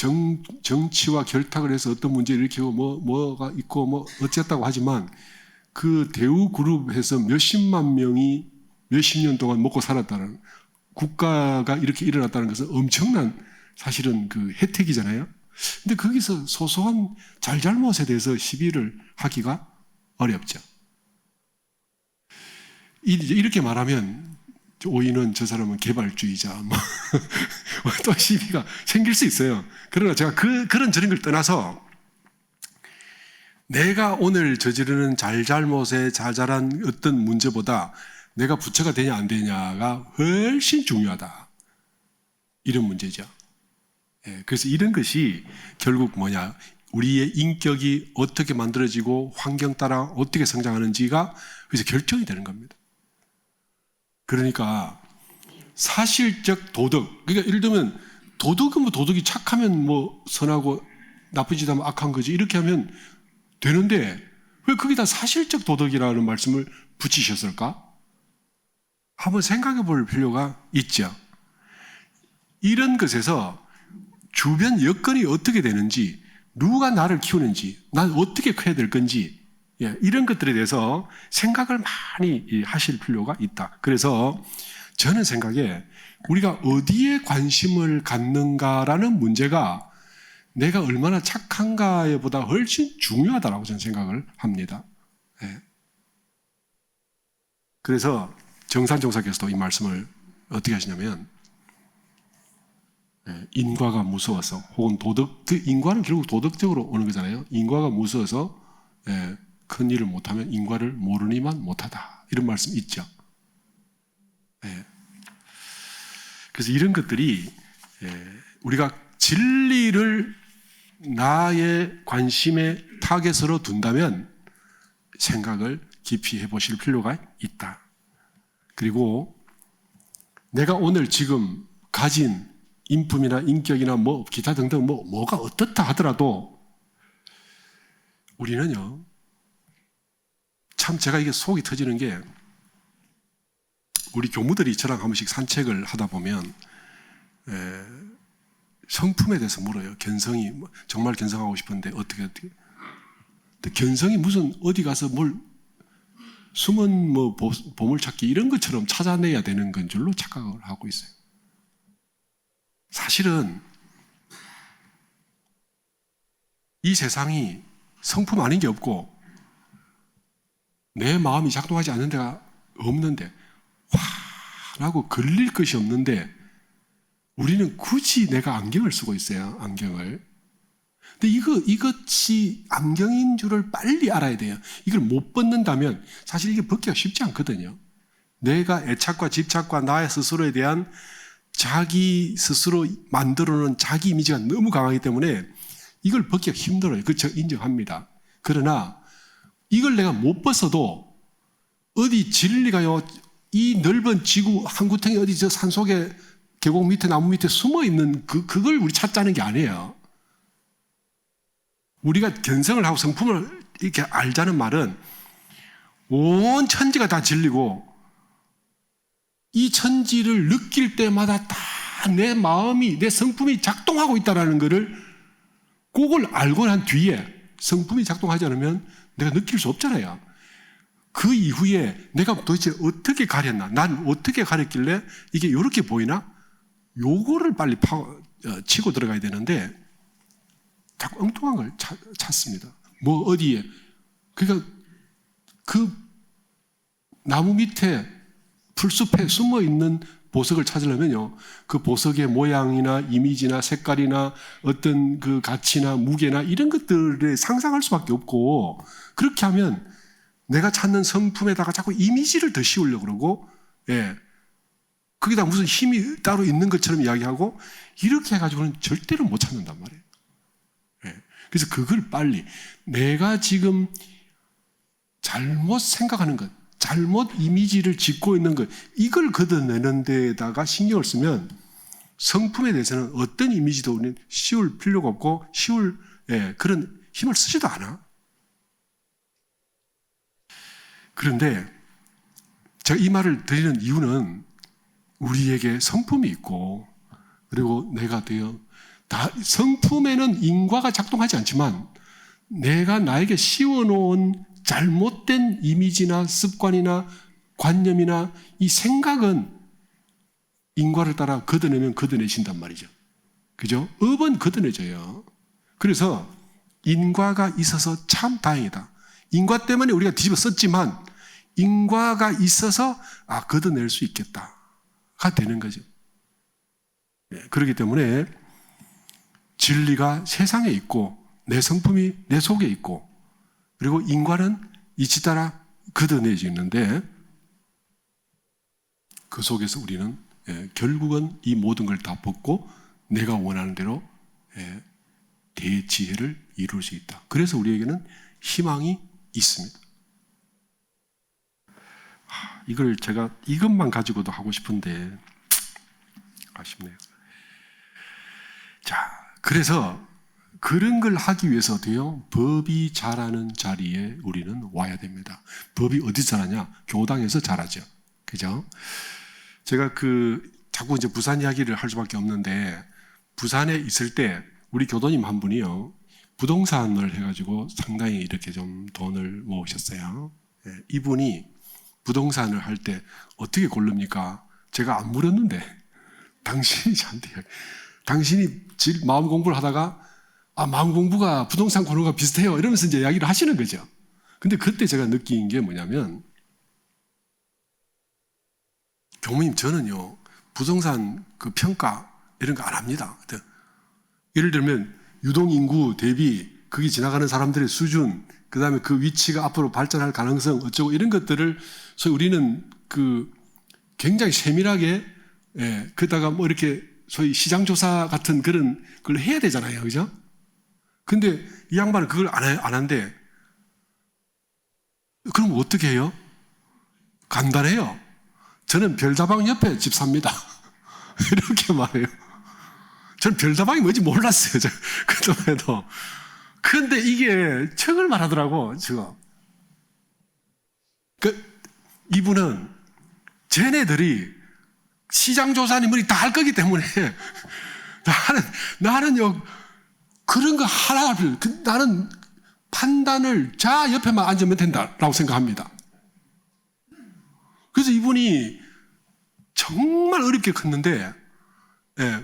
정치와 결탁을 해서 어떤 문제를 일으키고 뭐가 있고 뭐 어쨌다고 하지만 그 대우그룹에서 몇십만 명이 몇십 년 동안 먹고 살았다는, 국가가 이렇게 일어났다는 것은 엄청난 사실은 그 혜택이잖아요. 근데 거기서 소소한 잘잘못에 대해서 시비를 하기가 어렵죠. 이렇게 말하면 오이는 저 사람은 개발주의자 또 시비가 생길 수 있어요. 그러나 제가 그런 저런 걸 떠나서 내가 오늘 저지르는 잘잘못에 자잘한 어떤 문제보다 내가 부처가 되냐 안 되냐가 훨씬 중요하다, 이런 문제죠. 그래서 이런 것이 결국 뭐냐, 우리의 인격이 어떻게 만들어지고 환경 따라 어떻게 성장하는지가 그래서 결정이 되는 겁니다. 그러니까 사실적 도덕, 그러니까 예를 들면 도덕은 뭐 도덕이 착하면 뭐 선하고 나쁘지 않으면 악한 거지, 이렇게 하면 되는데 왜 거기다 사실적 도덕이라는 말씀을 붙이셨을까? 한번 생각해 볼 필요가 있죠. 이런 것에서 주변 여건이 어떻게 되는지, 누가 나를 키우는지, 난 어떻게 커야 될 건지, 이런 것들에 대해서 생각을 많이 하실 필요가 있다. 그래서 저는 생각에 우리가 어디에 관심을 갖는가라는 문제가 내가 얼마나 착한가에 보다 훨씬 중요하다고 저는 생각을 합니다. 그래서 정산종사께서도 이 말씀을 어떻게 하시냐면, 인과가 무서워서, 혹은 도덕, 그 인과는 결국 도덕적으로 오는 거잖아요. 인과가 무서워서 큰 일을 못하면 인과를 모르니만 못하다, 이런 말씀 있죠. 그래서 이런 것들이 우리가 진리를 나의 관심의 타겟으로 둔다면 생각을 깊이 해보실 필요가 있다. 그리고 내가 오늘 지금 가진 인품이나 인격이나 뭐 기타 등등 뭐가 어떻다 하더라도 우리는요, 참 제가 이게 속이 터지는 게, 우리 교무들이 저랑 한 번씩 산책을 하다 보면 성품에 대해서 물어요. 견성이 정말 견성하고 싶은데 어떻게. 근데 견성이 무슨 어디 가서 뭘 숨은 뭐 보물찾기 이런 것처럼 찾아내야 되는 건 줄로 착각을 하고 있어요. 사실은 이 세상이 성품 아닌 게 없고 내 마음이 작동하지 않는 데가 없는데, 화라고 걸릴 것이 없는데 우리는 굳이 내가 안경을 쓰고 있어요. 안경을. 근데 이것이 안경인 줄을 빨리 알아야 돼요. 이걸 못 벗는다면 사실 이게 벗기가 쉽지 않거든요. 내가 애착과 집착과 나의 스스로에 대한 자기 스스로 만들어놓은 자기 이미지가 너무 강하기 때문에 이걸 벗기가 힘들어요. 그렇죠? 인정합니다. 그러나 이걸 내가 못 벗어도 어디 진리가요, 이 넓은 지구 한 구덩이 어디 저 산속에 계곡 밑에 나무 밑에 숨어 있는 그걸 우리 찾자는 게 아니에요. 우리가 견성을 하고 성품을 이렇게 알자는 말은 온 천지가 다 진리고 이 천지를 느낄 때마다 다 내 마음이, 내 성품이 작동하고 있다는 것을 그걸 알고 난 뒤에 성품이 작동하지 않으면 내가 느낄 수 없잖아요. 그 이후에 내가 도대체 어떻게 가렸나? 난 어떻게 가렸길래 이게 이렇게 보이나? 요거를 빨리 치고 들어가야 되는데 자꾸 엉뚱한 걸 찾습니다. 뭐 어디에. 그러니까 그 나무 밑에 풀숲에 숨어 있는 보석을 찾으려면요, 그 보석의 모양이나 이미지나 색깔이나 어떤 그 가치나 무게나 이런 것들을 상상할 수밖에 없고, 그렇게 하면 내가 찾는 성품에다가 자꾸 이미지를 더 씌우려고 그러고, 예. 거기다 무슨 힘이 따로 있는 것처럼 이야기하고, 이렇게 해가지고는 절대로 못 찾는단 말이에요. 예. 그래서 그걸 빨리, 내가 지금 잘못 생각하는 것, 잘못 이미지를 짓고 있는 것, 이걸 걷어내는 데에다가 신경을 쓰면 성품에 대해서는 어떤 이미지도 우리는 씌울 필요가 없고, 그런 힘을 쓰지도 않아. 그런데 제가 이 말을 드리는 이유는 우리에게 성품이 있고, 그리고 내가 성품에는 인과가 작동하지 않지만 내가 나에게 씌워놓은 잘못된 이미지나 습관이나 관념이나 이 생각은 인과를 따라 걷어내면 걷어내신단 말이죠. 그죠? 업은 걷어내져요. 그래서 인과가 있어서 참 다행이다. 인과 때문에 우리가 뒤집어 썼지만 인과가 있어서 걷어낼 수 있겠다가 되는 거죠. 그렇기 때문에 진리가 세상에 있고 내 성품이 내 속에 있고, 그리고 인과는 이치 따라 걷어내지는데, 그 속에서 우리는 결국은 이 모든 걸 다 벗고 내가 원하는 대로 대지혜를 이룰 수 있다. 그래서 우리에게는 희망이 있습니다. 이걸 제가 이것만 가지고도 하고 싶은데 아쉽네요. 자, 그래서 그런 걸 하기 위해서 어때요? 법이 자라는 자리에 우리는 와야 됩니다. 법이 어디서 자라냐? 교당에서 자라죠. 그죠? 제가 자꾸 이제 부산 이야기를 할 수밖에 없는데, 부산에 있을 때 우리 교도님 한 분이요, 부동산을 해가지고 상당히 이렇게 좀 돈을 모으셨어요. 이분이 부동산을 할 때 어떻게 고릅니까? 제가 안 물었는데 당신이 저한테 당신이 마음 공부를 하다가 마음 공부가 부동산 고르는 거 비슷해요 이러면서 이제 이야기를 하시는 거죠. 근데 그때 제가 느낀 게 뭐냐면, 교무님 저는요 부동산 그 평가 이런 거 안 합니다. 예를 들면 유동인구 대비 거기 지나가는 사람들의 수준, 그 다음에 그 위치가 앞으로 발전할 가능성 어쩌고 이런 것들을 소위 우리는 굉장히 세밀하게, 그다가 뭐 이렇게 소위 시장조사 같은 그런 걸 해야 되잖아요. 그죠? 근데 이 양반은 그걸 안 한대. 그럼 어떻게 해요? 간단해요. 저는 별다방 옆에 집 삽니다. 이렇게 말해요. 저는 별다방이 뭔지 몰랐어요. 그동안에도. 근데 이게 척을 말하더라고, 지금. 이분은 쟤네들이 시장조사니 뭐니 다 할 거기 때문에 나는요, 그런 거 하나를, 나는 판단을 옆에만 앉으면 된다라고 생각합니다. 그래서 이분이 정말 어렵게 컸는데,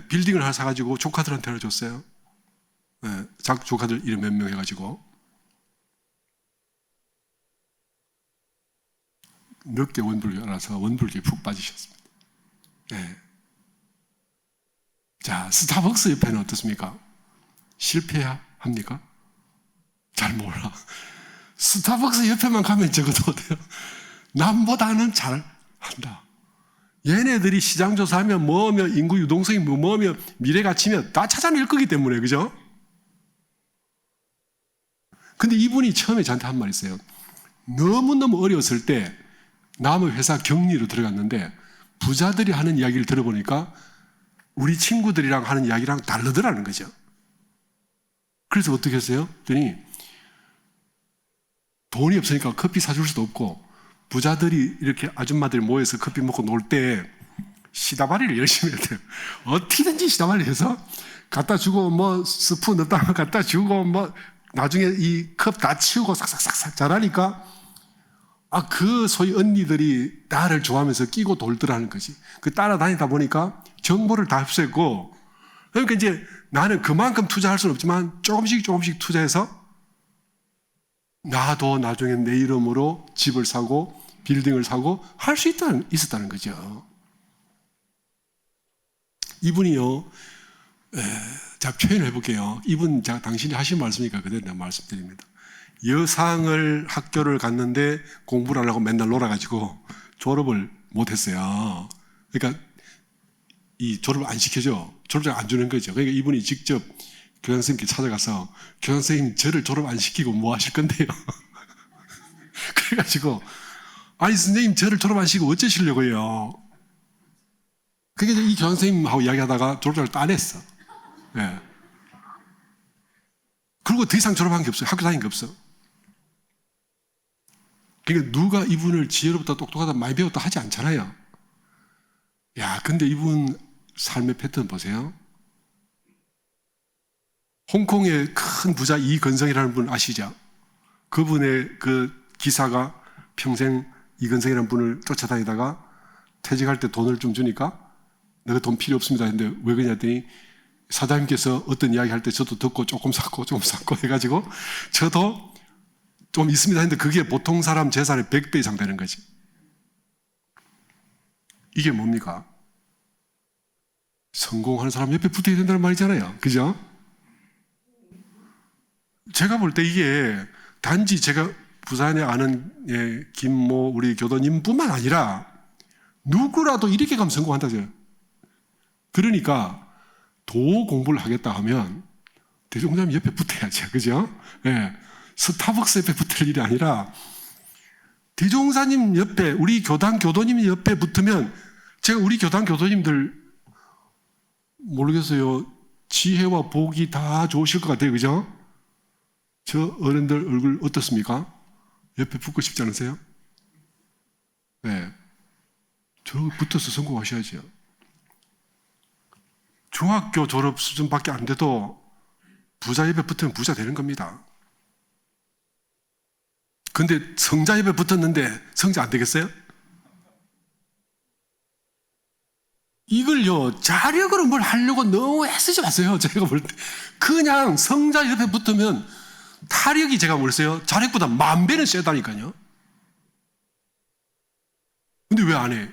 빌딩을 하나 사가지고 조카들한테 줬어요. 조카들 이름 몇 명 해가지고. 몇 개 원불교 알아서 원불교에 푹 빠지셨습니다. 자, 스타벅스 옆에는 어떻습니까? 실패합니까? 잘 몰라. 스타벅스 옆에만 가면 적어도 어때요? 남보다는 잘 한다. 얘네들이 시장조사하면 뭐며 인구 유동성이 뭐며 미래가치며 다 찾아낼 거기 때문에, 그죠? 근데 이분이 처음에 저한테 한 말 있어요. 너무너무 어려웠을 때 남의 회사 격리로 들어갔는데 부자들이 하는 이야기를 들어보니까 우리 친구들이랑 하는 이야기랑 다르더라는 거죠. 그래서 어떻게 했어요? 그랬더니 돈이 없으니까 커피 사줄 수도 없고, 부자들이 이렇게 아줌마들이 모여서 커피 먹고 놀 때 시다바리를 열심히 해야 돼요. 어떻게든지 시다바리를 해서 갖다 주고, 뭐 스푼 넣다가 갖다 주고, 뭐 나중에 이 컵 다 치우고 싹싹싹싹 잘하니까 그 소위 언니들이 나를 좋아하면서 끼고 돌더라는 거지. 그 따라다니다 보니까 정보를 다 흡수했고, 그러니까 이제 나는 그만큼 투자할 수는 없지만 조금씩 투자해서 나도 나중에 내 이름으로 집을 사고 빌딩을 사고 할 수 있었다는 거죠. 이분이요, 자, 표현을 해볼게요. 이분, 당신이 하신 말씀이니까 그대로 내가 말씀드립니다. 여상을 학교를 갔는데 공부를 하려고 맨날 놀아가지고 졸업을 못했어요. 그러니까 이 졸업을 안 시켜줘. 졸업장 안 주는 거죠. 그러니까 이분이 직접 교장 선생님께 찾아가서 교장 선생님 저를 졸업 안 시키고 뭐 하실 건데요? 그래가지고 아니 선생님 저를 졸업 안 시키고 어쩌시려고요? 그게 이 교장 선생님하고 이야기하다가 졸업장을 따냈어. 네. 그리고 더 이상 졸업한 게 없어요. 학교 다닌 게 없어. 그러니까 누가 이분을 지혜롭다 똑똑하다 많이 배웠다 하지 않잖아요. 야, 근데 이분 삶의 패턴 보세요. 홍콩의 큰 부자 이건성이라는 분 아시죠? 그분의 그 기사가 평생 이건성이라는 분을 쫓아다니다가 퇴직할 때 돈을 좀 주니까 내가 돈 필요 없습니다 했는데 왜 그러냐 했더니 사장님께서 어떤 이야기 할 때 저도 듣고 조금 샀고 해가지고 저도 좀 있습니다 했는데 그게 보통 사람 재산의 100배 이상 되는 거지. 이게 뭡니까? 성공하는 사람 옆에 붙어야 된다는 말이잖아요. 그죠? 제가 볼 때 이게 단지 제가 부산에 아는 김모 우리 교도님뿐만 아니라 누구라도 이렇게 가면 성공한다죠. 그러니까 도 공부를 하겠다 하면 대종사님 옆에 붙어야죠. 그죠? 예. 스타벅스 옆에 붙을 일이 아니라 대종사님 옆에 우리 교당 교도님 옆에 붙으면 제가 우리 교당 교도님들 모르겠어요. 지혜와 복이 다 좋으실 것 같아요. 그죠? 저 어른들 얼굴 어떻습니까? 옆에 붙고 싶지 않으세요? 네. 저 붙어서 성공하셔야죠. 중학교 졸업 수준밖에 안 돼도 부자 옆에 붙으면 부자 되는 겁니다. 근데 성자 옆에 붙었는데 성자 안 되겠어요? 이걸요, 자력으로 뭘 하려고 너무 애쓰지 마세요. 제가 볼 때. 그냥 성자 옆에 붙으면 타력이 제가 모르겠어요. 자력보다 10,000배는 세다니까요. 근데 왜 안 해?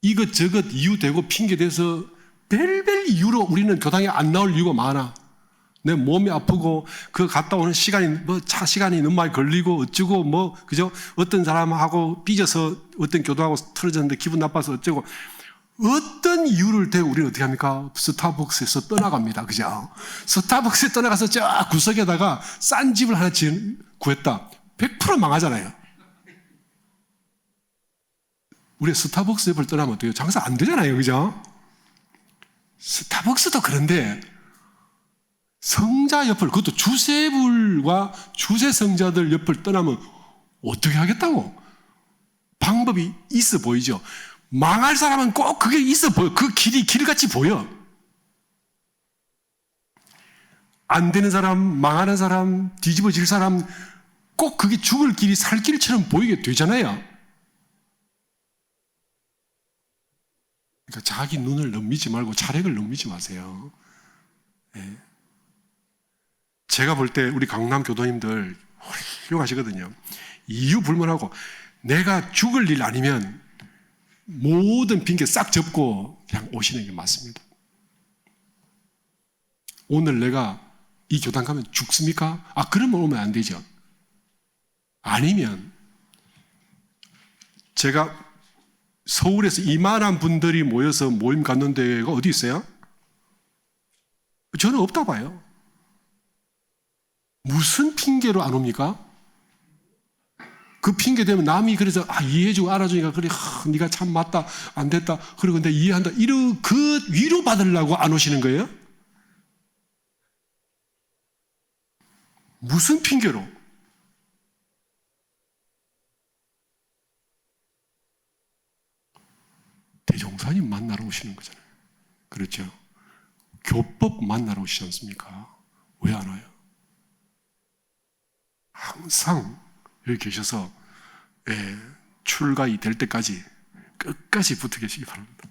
이것저것 이유 대고 핑계 대서 별별 이유로 우리는 교당에 안 나올 이유가 많아. 내 몸이 아프고 그 갔다 오는 시간이 차 시간이 너무 많이 걸리고 어쩌고 그죠? 어떤 사람하고 삐져서 어떤 교도하고 틀어졌는데 기분 나빠서 어쩌고 어떤 이유를 대고 우리는 어떻게 합니까? 스타벅스에서 떠나갑니다. 그죠? 스타벅스에 떠나가서 저 구석에다가 싼 집을 하나 구했다. 100% 망하잖아요. 우리 스타벅스 옆을 떠나면 어때요? 장사 안 되잖아요. 그죠? 스타벅스도 그런데 성자 옆을, 그것도 주세불과 주세성자들 옆을 떠나면 어떻게 하겠다고? 방법이 있어 보이죠? 망할 사람은 꼭 그게 있어 보여. 그 길이 길같이 보여. 안 되는 사람, 망하는 사람, 뒤집어질 사람, 꼭 그게 죽을 길이 살 길처럼 보이게 되잖아요. 그러니까 자기 눈을 넘기지 말고 자력을 넘기지 마세요. 네. 제가 볼 때 우리 강남 교도님들 훌륭하시거든요. 이유 불문하고 내가 죽을 일 아니면 모든 핑계 싹 접고 그냥 오시는 게 맞습니다. 오늘 내가 이 교당 가면 죽습니까? 그러면 오면 안 되죠. 아니면 제가 서울에서 이만한 분들이 모여서 모임 갖는 데가 어디 있어요? 저는 없다 봐요. 무슨 핑계로 안 옵니까? 그 핑계 되면 남이 그래서 이해해주고 알아주니까 그래 네가 참 맞다 안 됐다 그리고 근데 이해한다 그 위로 받으려고 안 오시는 거예요? 무슨 핑계로? 대종사님 만나러 오시는 거잖아요. 그렇죠? 교법 만나러 오시지 않습니까? 왜 안 와요? 항상 여기 계셔서 출가이 될 때까지 끝까지 붙어 계시기 바랍니다.